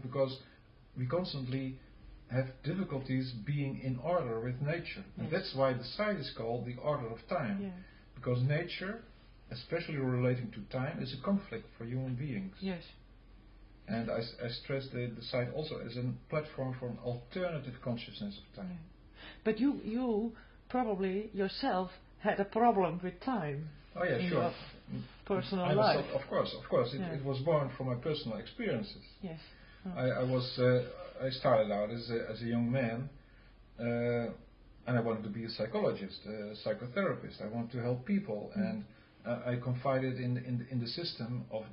because we constantly have difficulties being in order with nature. And that's why the site is called the order of time. Yeah. Because nature, especially relating to time, is a conflict for human beings. Yes. And I stress the site also as a platform for an alternative consciousness of time. Yeah. But you probably yourself had a problem with time. Oh yeah, in sure. Your personal life. Of course. It was born from my personal experiences. Yes. Oh. I started out as a young man, and I wanted to be a psychologist, a psychotherapist. I wanted to help people, and I confided in the system of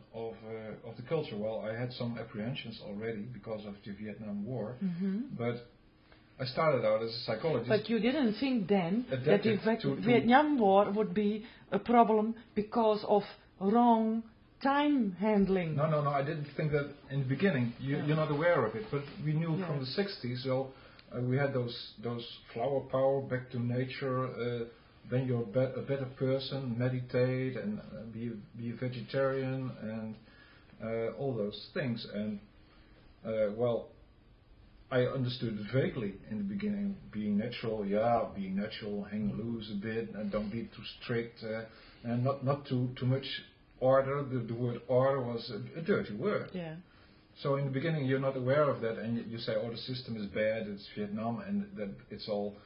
the culture. Well, I had some apprehensions already because of the Vietnam War, but I started out as a psychologist. But you didn't think then that the Vietnam War would be a problem because of wrong time handling? No, I didn't think that in the beginning. You're not aware of it, but we knew from the 60s. So we had those flower power, back to nature. Then you're a better person, meditate and be a vegetarian and all those things. And well, I understood it vaguely in the beginning. Being natural, hang loose a bit, and don't be too strict, and not too much order. The word order was a dirty word. Yeah. So in the beginning you're not aware of that, and you say, oh, the system is bad, it's Vietnam, and that it's all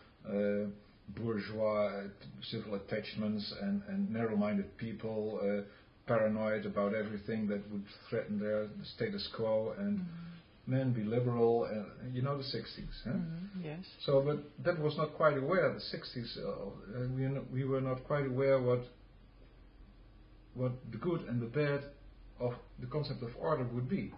bourgeois civil attachments and narrow-minded people, paranoid about everything that would threaten their status quo, and men be liberal, and the 60s. Huh? Yes. So, but that was not quite aware. The 60s, we were not quite aware what the good and the bad of the concept of order would be.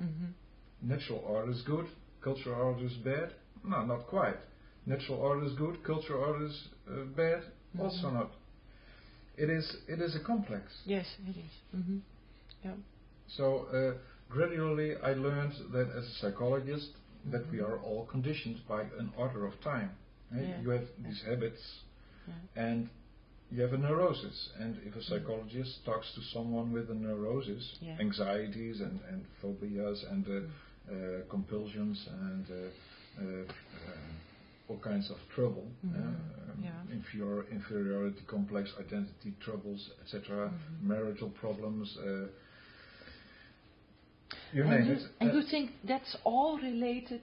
Natural order is good, cultural order is bad. No, not quite. Natural order is good, cultural order is bad. Also not. It is a complex. Yes, it is. Yeah. So gradually I learned that as a psychologist that we are all conditioned by an order of time. You have these habits, and you have a neurosis, and if a psychologist talks to someone with a neurosis, anxieties and phobias and compulsions and all kinds of trouble, inferiority complex, identity troubles, etc., marital problems, you name it. And you think that's all related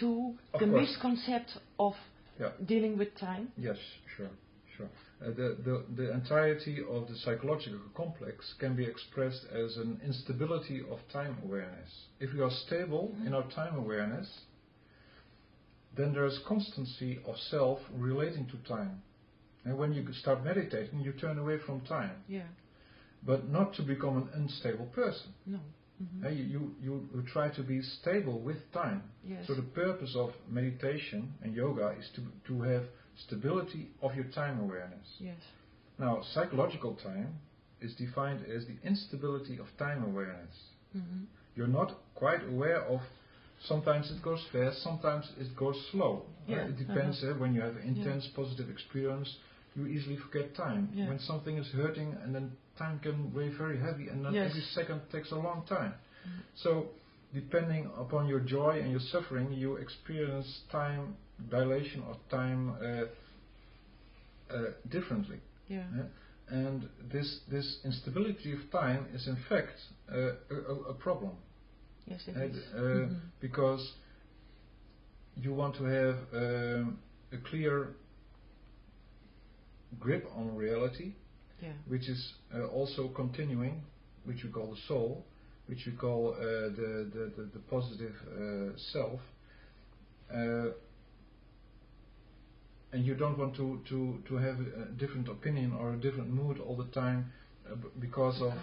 to the misconcept of dealing with time? Yes, sure. The entirety of the psychological complex can be expressed as an instability of time awareness. If we are stable in our time awareness, then there is constancy of self relating to time. And when you start meditating, you turn away from time. Yeah. But not to become an unstable person. No. You try to be stable with time. Yes. So the purpose of meditation and yoga is to have stability of your time awareness. Yes. Now, psychological time is defined as the instability of time awareness. You're not quite aware of, sometimes it goes fast, sometimes it goes slow. It depends. When you have an intense positive experience, you easily forget time. When something is hurting, and then time can weigh very heavy, and then every second takes a long time. So, depending upon your joy and your suffering, you experience time dilation or time differently. And this instability of time is in fact a problem. Yes, it is. Because you want to have a clear grip on reality, which is also continuing, which we call the soul, which we call the positive self. And you don't want to have a different opinion or a different mood all the time because of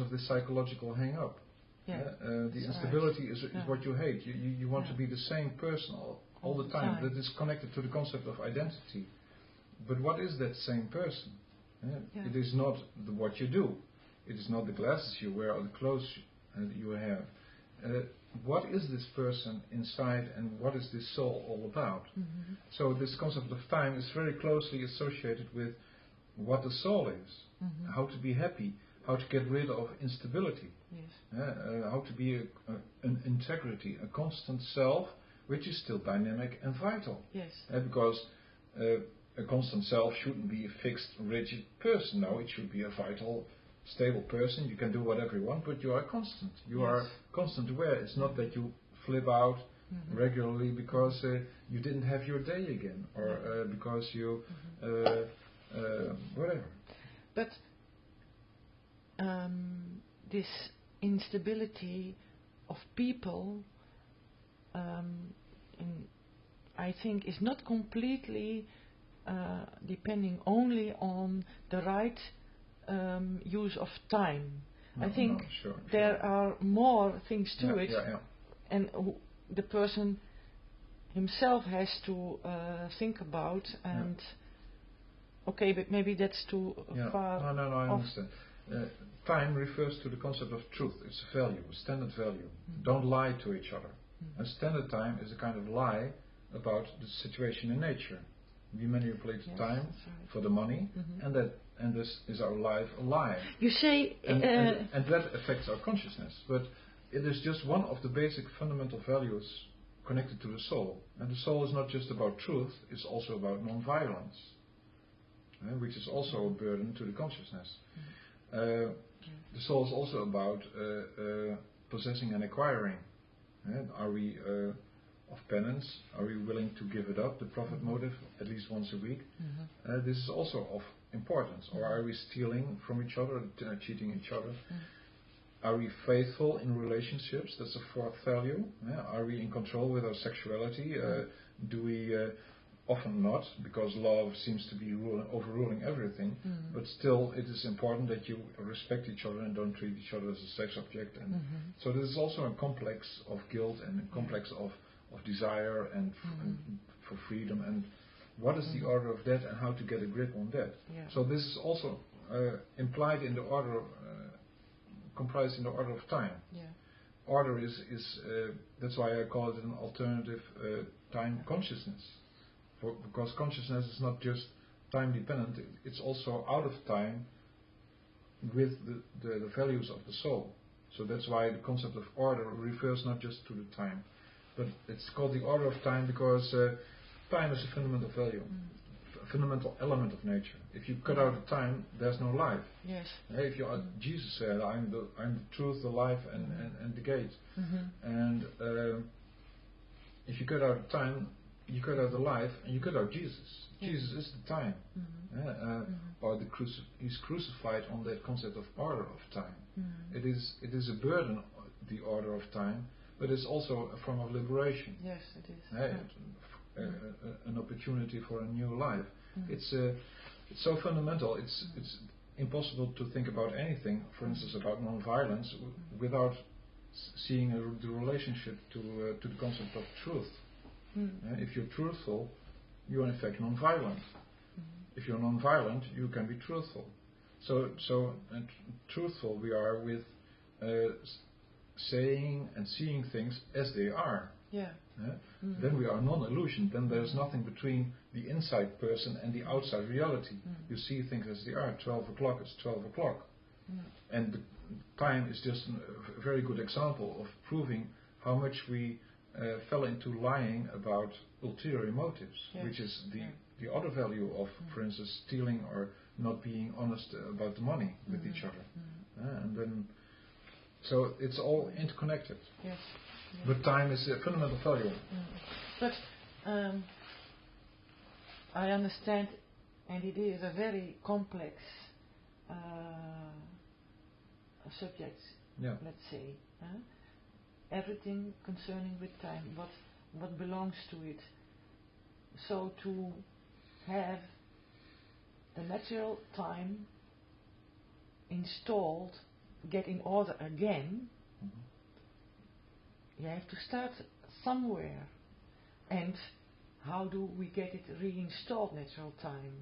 the psychological hang-up. The instability is what you hate. You want to be the same person all the time. That is connected to the concept of identity. But what is that same person? It is not what you do. It is not the glasses you wear or the clothes you have. What is this person inside, and what is this soul all about? So this concept of time is very closely associated with what the soul is, how to be happy, how to get rid of instability. Yes. How to be an integrity, a constant self, which is still dynamic and vital. Yes. Because a constant self shouldn't be a fixed, rigid person. No, it should be a vital, stable person. You can do whatever you want, but you are constant. You are constant aware. It's not that you flip out regularly because you didn't have your day again, or because you whatever. But this instability of people, I think, is not completely depending only on the right use of time. I think there are more things to it, and the person himself has to think about. And okay, but maybe that's too far. No, I understand. Time refers to the concept of truth. It's a value, a standard value. Don't lie to each other. And standard time is a kind of lie about the situation in nature. We manipulate time for the money, and this is our life a lie. You say, and that affects our consciousness. But it is just one of the basic fundamental values connected to the soul. And the soul is not just about truth; it's also about non-violence, which is also a burden to the consciousness. The soul is also about possessing and acquiring. Are we of penance? Are we willing to give it up, the profit motive, at least once a week? This is also of importance. Or are we stealing from each other, cheating each other? Are we faithful in relationships? That's the fourth value. Are we in control with our sexuality? Do we often not, because love seems to be overruling everything, but still it is important that you respect each other and don't treat each other as a sex object. And so this is also a complex of guilt and a complex of desire and for freedom, and what is the order of that and how to get a grip on that. So this is also implied in the order, comprised in the order of time. Order is that's why I call it an alternative time consciousness. Because consciousness is not just time dependent, it's also out of time with the values of the soul. So that's why the concept of order refers not just to the time, but it's called the order of time because time is a fundamental value, a fundamental element of nature. If you cut out the time, there's no life. Yes. If you, Jesus said, "I'm the truth, the life, and the gate." And if you cut out the time, you cut out the life, and you cut out Jesus. Jesus is the time. Or he's crucified on that concept of order of time. It is a burden, the order of time, but it's also a form of liberation. Yes, it is. An opportunity for a new life. It's so fundamental. It's impossible to think about anything, for instance, about non-violence, without seeing the relationship to the concept of truth. If you're truthful, you're in fact non-violent. If you're non-violent, you can be truthful. So truthful we are with saying and seeing things as they are. Then we are non-illusion. Then there's nothing between the inside person and the outside reality. You see things as they are. 12 o'clock is 12 o'clock. And the time is just a very good example of proving how much we fell into lying about ulterior motives, which is the other value of, for instance, stealing or not being honest about the money with each other. And then, so it's all interconnected. But time is a fundamental value. But I understand, and it is a very complex subject, let's say. Everything concerning with time, what belongs to it. So to have the natural time installed, get in order again, you have to start somewhere. And how do we get it reinstalled, natural time?